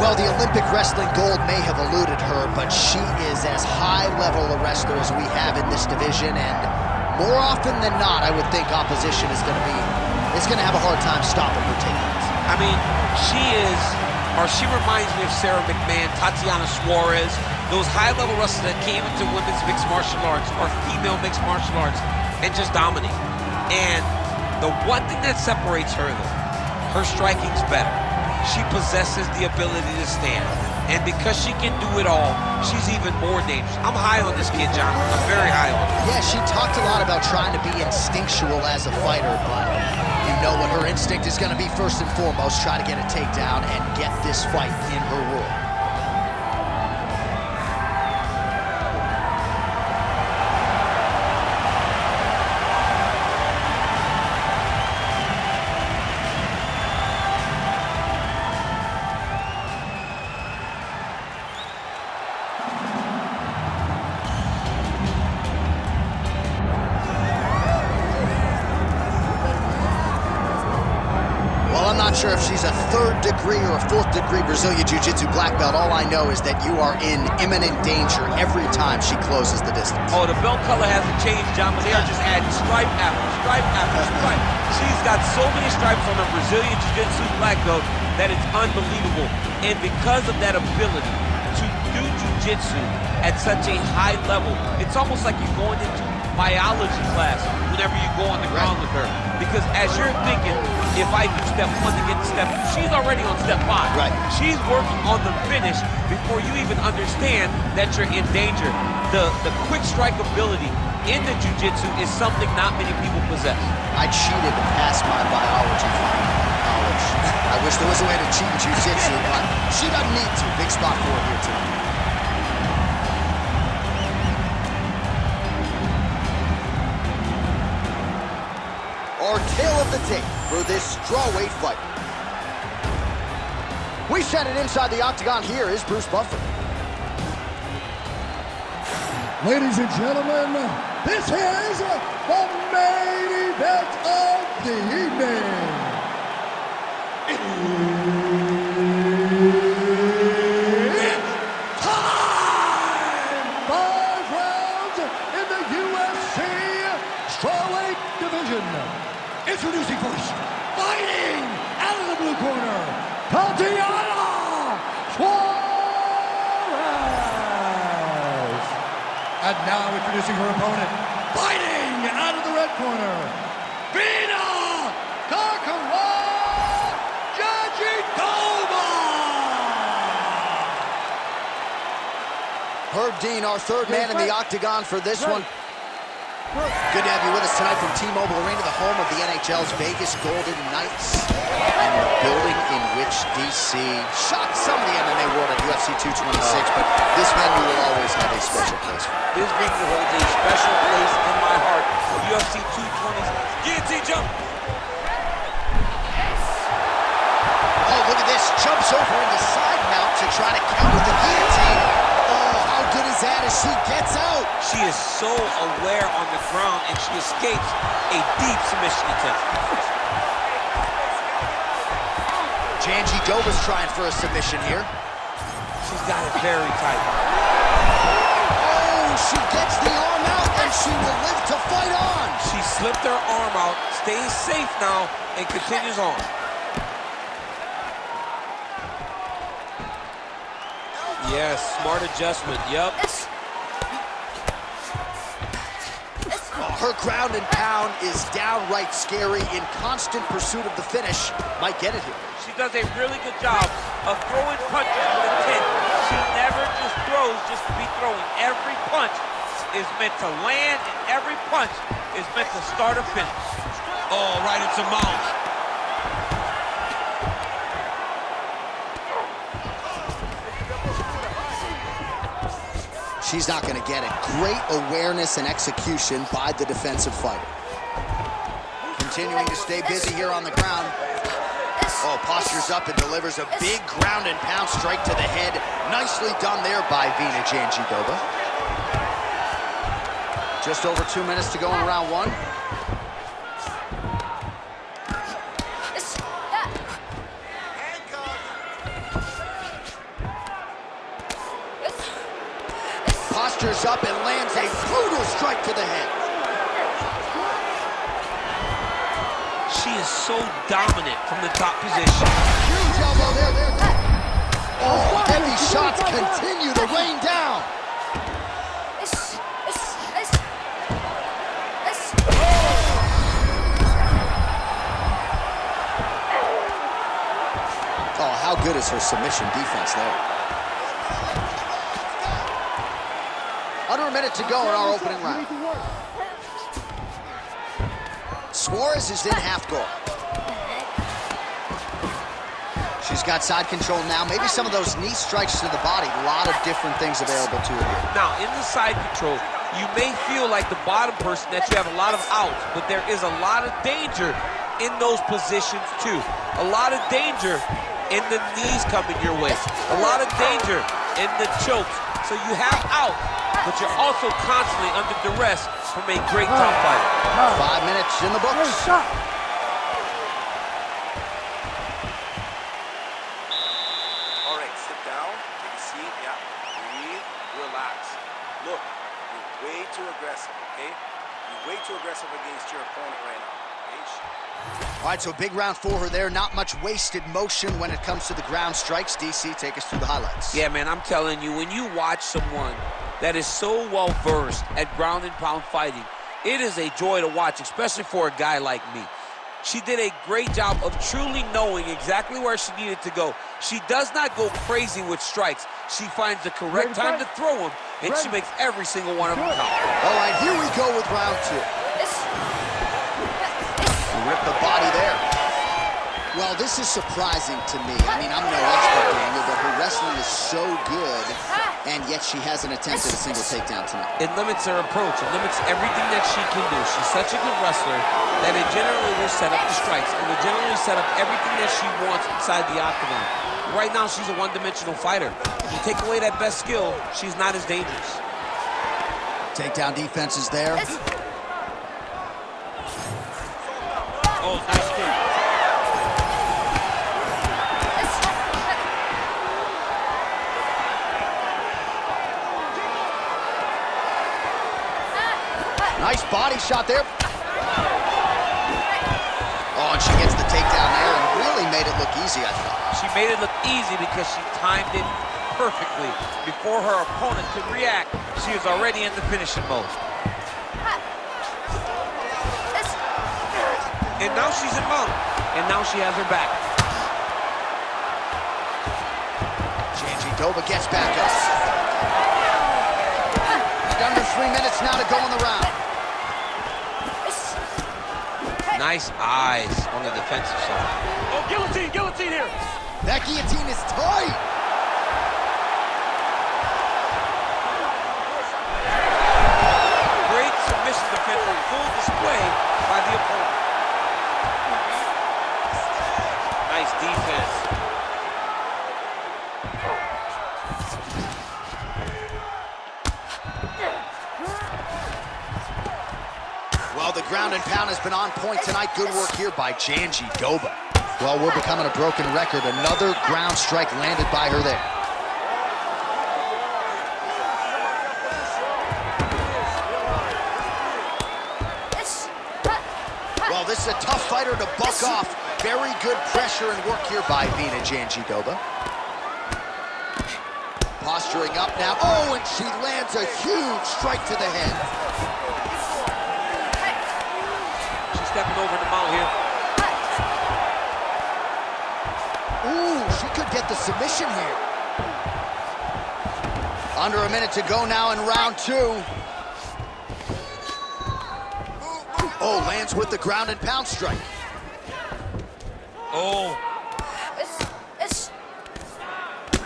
Well, the Olympic wrestling gold may have eluded her, but she is as high-level a wrestler as we have in this division, and more often than not, I would think opposition is going to have a hard time stopping her takedowns. I mean, she reminds me of Sarah McMahon, Tatiana Suarez, those high-level wrestlers that came into women's mixed martial arts or female mixed martial arts and just dominate. And the one thing that separates her, though, her striking's better. She possesses the ability to stand. And because she can do it all, she's even more dangerous. I'm high on this kid, John. I'm very high on her. Yeah, she talked a lot about trying to be instinctual as a fighter, but you know what her instinct is going to be first and foremost, try to get a takedown and get this fight in her rule. I'm not sure if she's a third degree or a fourth degree Brazilian Jiu-Jitsu black belt. All I know is that you are in imminent danger every time she closes the distance. Oh, the belt color hasn't changed, John, but they are just adding stripe after stripe after stripe. She's got so many stripes on her Brazilian Jiu-Jitsu black belt that it's unbelievable. And because of that ability to do Jiu-Jitsu at such a high level, it's almost like you're going into biology class whenever you go on the ground with her. Because as you're thinking, if I do step 1 to get to step 2, she's already on step 5. Right. She's working on the finish before you even understand that you're in danger. The quick strike ability in the jiu-jitsu is something not many people possess. I cheated to pass my biology final in college. I wish there was a way to cheat in jiu-jitsu, but she doesn't need to. Big spot for her here tonight. Our tale of the tape for this strawweight fight. We set it inside the octagon. Here is Bruce Buffer. Ladies and gentlemen, this is the main event of the evening. It's time! 5 rounds in the UFC strawweight division. Introducing first, fighting out of the blue corner, Tatiana Suarez. And now introducing her opponent, fighting out of the red corner, Virna, Jandiroba. Herb Dean, our third man in the octagon for this one. Good to have you with us tonight from T-Mobile Arena, the home of the NHL's Vegas Golden Knights, and the building in which DC shocked some of the MMA world at UFC 226, but this venue will always have a special place for me. This venue holds a special place in my heart. UFC 226 guillotine jump. Oh, look at this. Jumps over into side mount to try to counter the guillotine. Oh, how good is that as she gets out? She is so aware on the ground, and she escapes a deep submission attempt. Jandiroba's trying for a submission here. She's got it very tight. Oh, she gets the arm out, and she will live to fight on. She slipped her arm out, stays safe now, and continues on. Yes, smart adjustment, yep. Her ground and pound is downright scary, in constant pursuit of the finish. Might get it here. She does a really good job of throwing punches with intent. She never just throws just to be throwing. Every punch is meant to land, and every punch is meant to start or finish. Oh, right into mount. She's not going to get it. Great awareness and execution by the defensive fighter. Continuing to stay busy here on the ground. Oh, postures up and delivers a big ground and pound strike to the head. Nicely done there by Virna Jandiroba. Just over 2 minutes to go in round 1. Steps up and lands a brutal strike to the head. She is so dominant from the top position. Huge elbow there. Oh, heavy shots continue to rain down. Oh, how good is her submission defense there? Under a minute to go in our opening round. Suarez is in half guard. She's got side control now. Maybe some of those knee strikes to the body. A lot of different things available to her here. Now, in the side control, you may feel like the bottom person that you have a lot of outs, but there is a lot of danger in those positions too. A lot of danger in the knees coming your way. A lot of danger in the chokes. So you have out, but you're also constantly under duress from a great top fighter. 5 minutes in the books. All right, sit down, take a seat, yeah, breathe, relax. Look, you're way too aggressive, okay? You're way too aggressive against your opponent right now, okay? All right, so big round for her there. Not much wasted motion when it comes to the ground strikes. DC, take us through the highlights. Yeah, man, I'm telling you, when you watch someone that is so well-versed at ground and pound fighting, it is a joy to watch, especially for a guy like me. She did a great job of truly knowing exactly where she needed to go. She does not go crazy with strikes. She finds the correct time to throw them, and she makes every single one of them count. All right, here we go with round 2. Rip the body there. Well, this is surprising to me. I mean, I'm no expert, Daniel, but her wrestling is so good, and yet she hasn't attempted a single takedown tonight. It limits her approach. It limits everything that she can do. She's such a good wrestler that it generally will set up the strikes, and will generally set up everything that she wants inside the octagon. Right now, she's a one-dimensional fighter. If you take away that best skill, she's not as dangerous. Takedown defense is there. Oh, nice kick. Nice body shot there. Oh, and she gets the takedown there and really made it look easy, I thought. She made it look easy because she timed it perfectly. Before her opponent could react, she was already in the finishing mode. And now she's in mode. And now she has her back. Jandiroba gets back up. Under 3 minutes now to go in the round. Nice eyes on the defensive side. Oh, guillotine here! That guillotine is tight. Great submission defense on full display by the opponent. Nice defense. Well, the ground and pound has been on point tonight. Good work here by Jandiroba. Well, we're becoming a broken record. Another ground strike landed by her there. Well, this is a tough fighter to buck off. Very good pressure and work here by Virna Jandiroba. Posturing up now. Oh, and she lands a huge strike to the head. She's stepping over the mount here. Ooh, she could get the submission here. Under a minute to go now in round 2. Oh, lands with the ground and pound strike. Oh.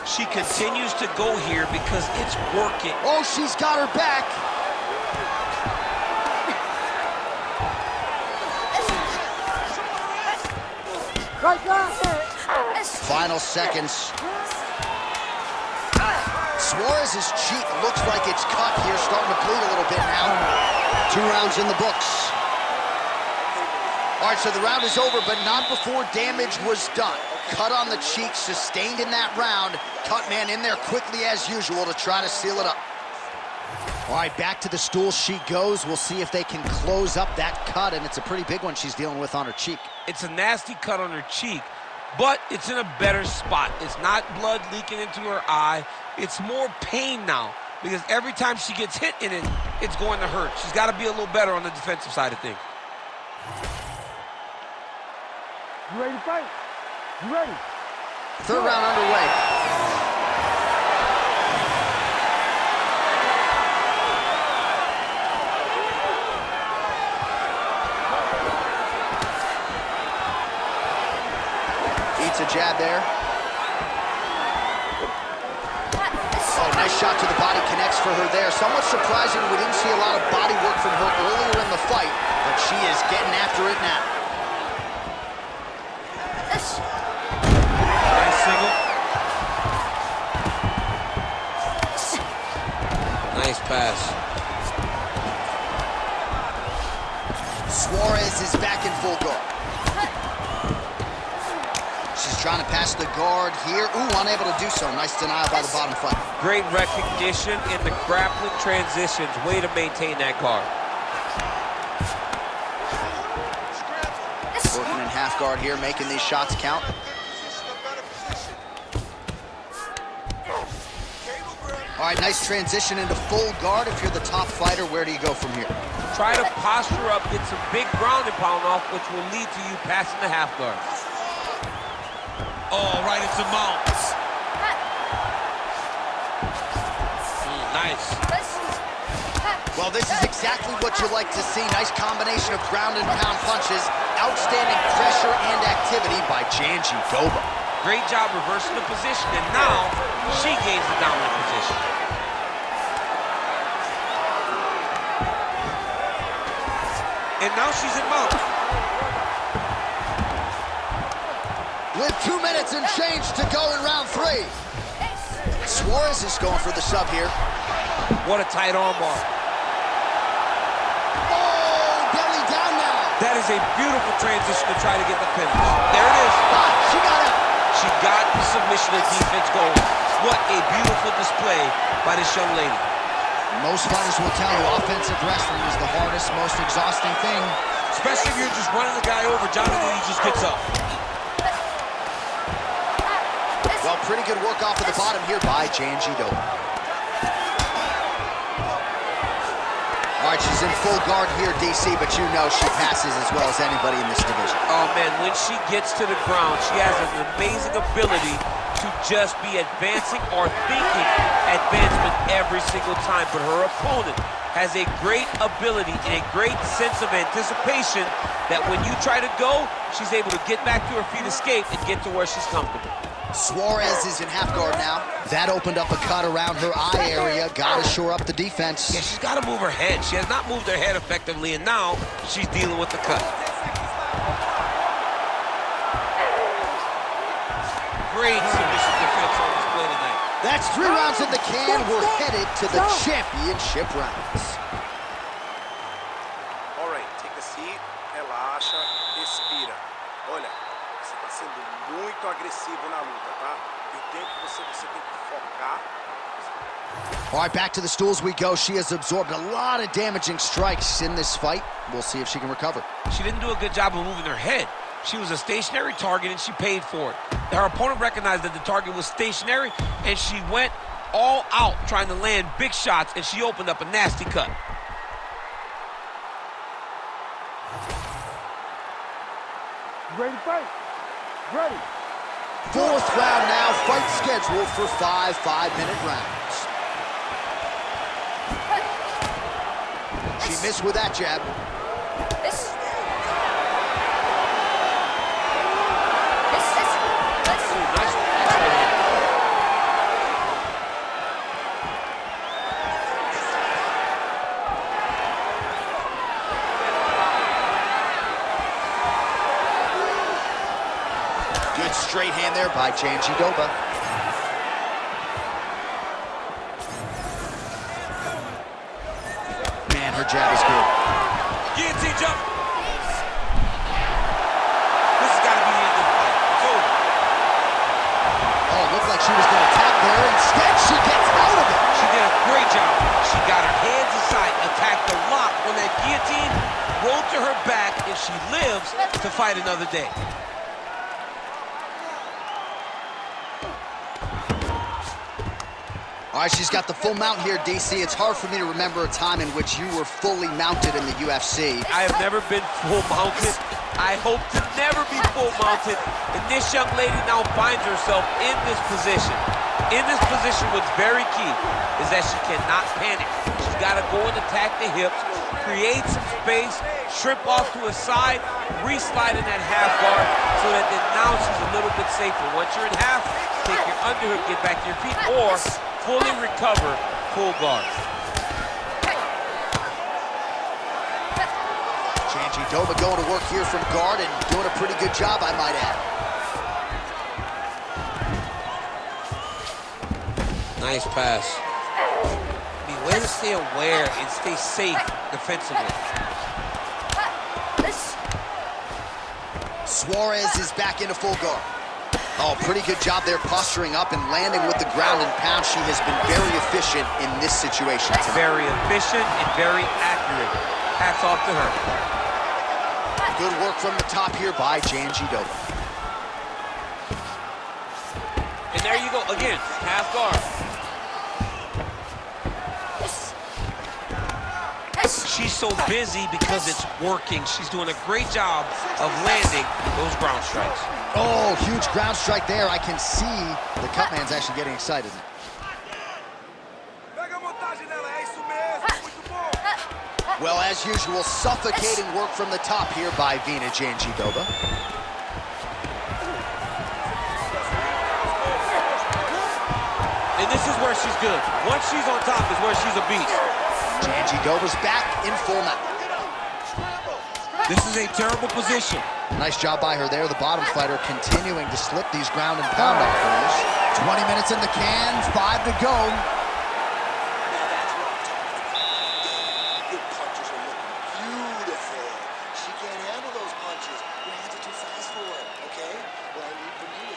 She continues to go here because it's working. Oh, she's got her back. Final seconds. Suarez's cheek looks like it's cut here, starting to bleed a little bit now. 2 rounds in the books. All right, so the round is over, but not before damage was done. Cut on the cheek, sustained in that round. Cut man in there quickly as usual to try to seal it up. All right, back to the stool she goes. We'll see if they can close up that cut, and it's a pretty big one she's dealing with on her cheek. It's a nasty cut on her cheek, but it's in a better spot. It's not blood leaking into her eye. It's more pain now, because every time she gets hit in it, it's going to hurt. She's got to be a little better on the defensive side of things. You ready to fight? You ready? Third round underway. Eats a jab there. Oh, nice shot to the body, connects for her there. Somewhat surprising, we didn't see a lot of body work from her earlier in the fight, but she is getting after it now. Nice single. Nice pass. Suarez is back in full guard. She's trying to pass the guard here. Ooh, unable to do so. Nice denial by the bottom fighter. Great recognition in the grappling transitions. Way to maintain that guard. Working in half guard here, making these shots count. All right, nice transition into full guard. If you're the top fighter, where do you go from here? Try to posture up, get some big ground and pound off, which will lead to you passing the half guard. Oh, right into mount. Nice. Well, this is exactly what you like to see. Nice combination of ground and pound punches. Outstanding pressure and activity by Jandiroba. Great job reversing the position, and now she gains the dominant position. And now she's in mount. With 2 minutes and change to go in round 3. Suarez is going for the sub here. What a tight arm bar. Oh, belly down now. That is a beautiful transition to try to get the finish. There it is. She got it. She got the submission and defense going. What a beautiful display by this young lady. Most fighters will tell you offensive wrestling is the hardest, most exhausting thing. Especially if you're just running the guy over, Johnny, and he just gets up. Well, pretty good work off of the bottom here by Jandiroba. All right, she's in full guard here, DC, but you know she passes as well as anybody in this division. Oh, man, when she gets to the ground, she has an amazing ability to just be advancing or thinking advancement every single time. But her opponent has a great ability and a great sense of anticipation that when you try to go, she's able to get back to her feet, escape, and get to where she's comfortable. Suarez is in half guard now. That opened up a cut around her eye area. Got to shore up the defense. Yeah, she's got to move her head. She has not moved her head effectively, and now she's dealing with the cut. Great submission defense on display tonight. That's 3 rounds in the can. We're headed to the championship rounds. All right, take a seat, relaxa, respira. Olha, você está sendo muito agressivo na luta, tá? Eu tenho que você tem que focar. All right, back to the stools we go. She has absorbed a lot of damaging strikes in this fight. We'll see if she can recover. She didn't do a good job of moving her head. She was a stationary target, and she paid for it. Her opponent recognized that the target was stationary, and she went all out trying to land big shots, and she opened up a nasty cut. You ready to fight? Ready. 4th round now. Fight scheduled for 5 5-minute rounds. She missed with that jab. Good straight hand there by Jandiroba. Man, her jab is good. Guillotine jump. This has got to be the end of the fight. It's over. Oh, looked like she was going to tap there. Instead, she gets out of it. She did a great job. She got her hands lives to fight another day. All right, she's got the full mount here, DC. It's hard for me to remember a time in which you were fully mounted in the UFC. I have never been full mounted. I hope to never be full mounted. And this young lady now finds herself in this position. In this position, what's very key is that she cannot panic. She's got to go and attack the hips, create some space, shrimp off to a side, re-slide in that half guard so that then now she's a little bit safer. Once you're in half, take your underhook, get back to your feet, or fully recover, full guard. Jandiroba going to work here from guard and doing a pretty good job, I might add. Nice pass. I mean, way to stay aware and stay safe defensively. Suarez is back into full guard. Oh, pretty good job there posturing up and landing with the ground and pound. She has been very efficient in this situation tonight. Very efficient and very accurate. Hats off to her. Good work from the top here by Jandiroba. And there you go, again, half guard. She's so busy because it's working. She's doing a great job of landing those ground strikes. Oh, huge ground strike there. I can see the cut man's actually getting excited now. Well, as usual, suffocating work from the top here by Virna Jandiroba. And this is where she's good. Once she's on top is where she's a beast. Jandiroba's back in full mount. This is a terrible position. Nice job by her there. The bottom fighter continuing to slip these ground and pound offers. 20 minutes in the can, 5 to go. Your punches are looking beautiful. She can't handle those punches. Your hands are too fast for her, okay? Well, I need from you.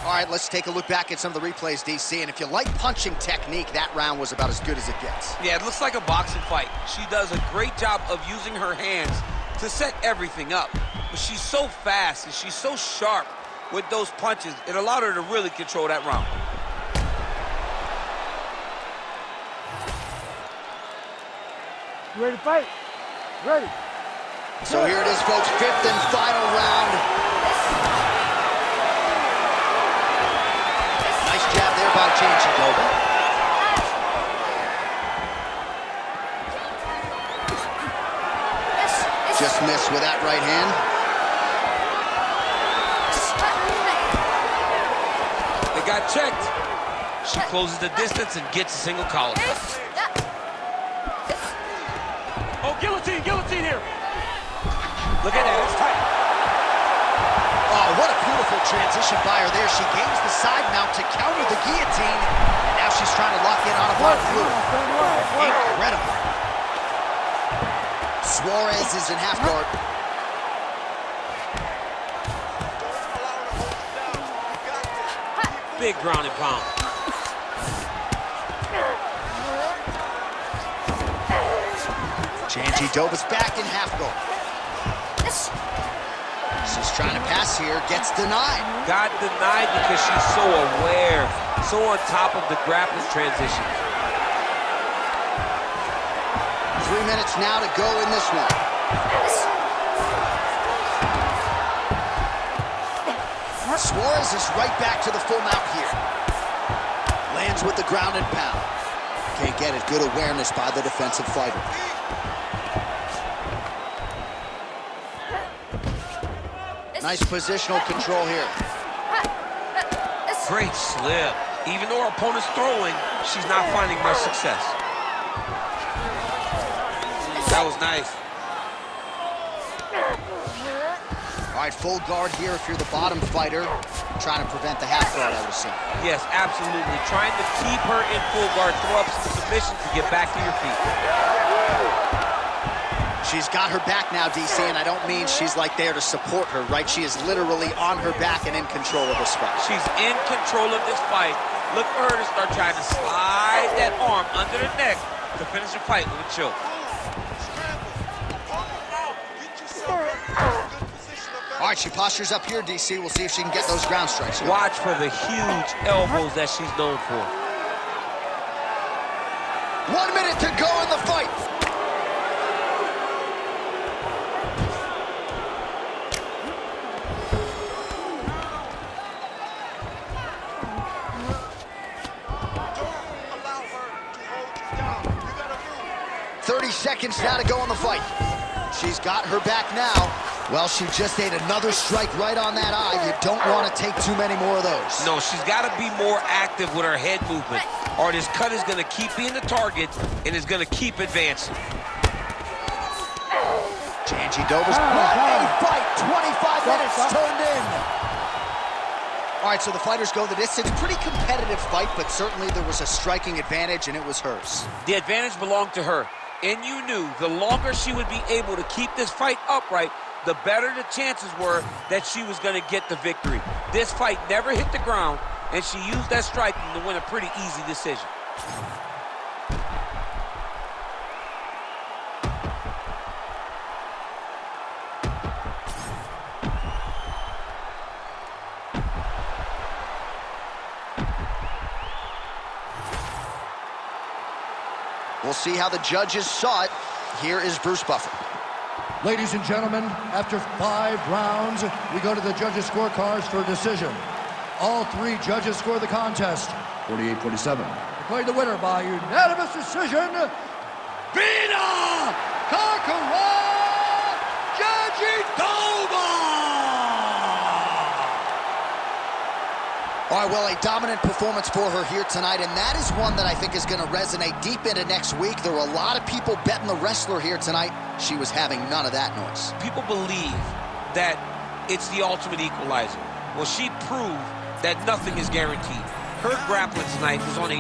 All right, let's take a look back at some of the replays, DC. And if you like punching technique, that round was about as good as it gets. Yeah, it looks like a boxing fight. She does a great job of using her hands to set everything up. But she's so fast and she's so sharp with those punches, it allowed her to really control that round. You ready to fight? Ready. So here it is, folks, 5th and final round. Nice jab there by Jandiroba. Just missed with that right hand. They got checked. She closes the distance and gets a single collar. Oh, guillotine, guillotine here. Look at that, it's tight. Oh, what a beautiful transition by her there. She gains the side mount to counter the guillotine, and now she's trying to lock in on a block fluid. Incredible. Suarez is in half guard. Big ground and pound. Jandiroba's back in half guard. She's trying to pass here, gets denied. Got denied because she's so aware, so on top of the grappling transition. 3 minutes now to go in this one. Suarez is right back to the full mount here. Lands with the ground and pound. Can't get it. Good awareness by the defensive fighter. Nice positional control here. Great slip. Even though her opponent's throwing, she's not finding much success. That was nice. All right, full guard here if you're the bottom fighter. Trying to prevent the half guard, I would assume. Yes, absolutely. Trying to keep her in full guard, throw up some submission to get back to your feet. She's got her back now, DC, and I don't mean she's like there to support her, right? She is literally on her back and in control of this fight. She's in control of this fight. Look for her to start trying to slide that arm under the neck to finish the fight with a choke. right, she postures up here, DC. We'll see if she can get those ground strikes. Watch for the huge elbows that she's known for. 1 minute to go in the fight. Don't allow her to hold you down. You gotta move. 30 seconds now to go in the fight. She's got her back now. Well, she just ate another strike right on that eye. You don't want to take too many more of those. No, she's got to be more active with her head movement, or this cut is going to keep being the target and is going to keep advancing. Jandiroba's what a fight. 25 minutes turned in. All right, so the fighters go the distance. Pretty competitive fight, but certainly there was a striking advantage, and it was hers. The advantage belonged to her, and you knew the longer she would be able to keep this fight upright, the better the chances were that she was going to get the victory. This fight never hit the ground, and she used that striking to win a pretty easy decision. We'll see how the judges saw it. Here is Bruce Buffer. Ladies and gentlemen, after 5 rounds, we go to the judges' scorecards for a decision. All 3 judges score the contest 48-47. Declared the winner by unanimous decision, Virna Jandiroba! All right, well, a dominant performance for her here tonight, and that is one that I think is going to resonate deep into next week. There were a lot of people betting the wrestler here tonight. She was having none of that noise. People believe that it's the ultimate equalizer. Well, she proved that nothing is guaranteed. Her grappling tonight was on a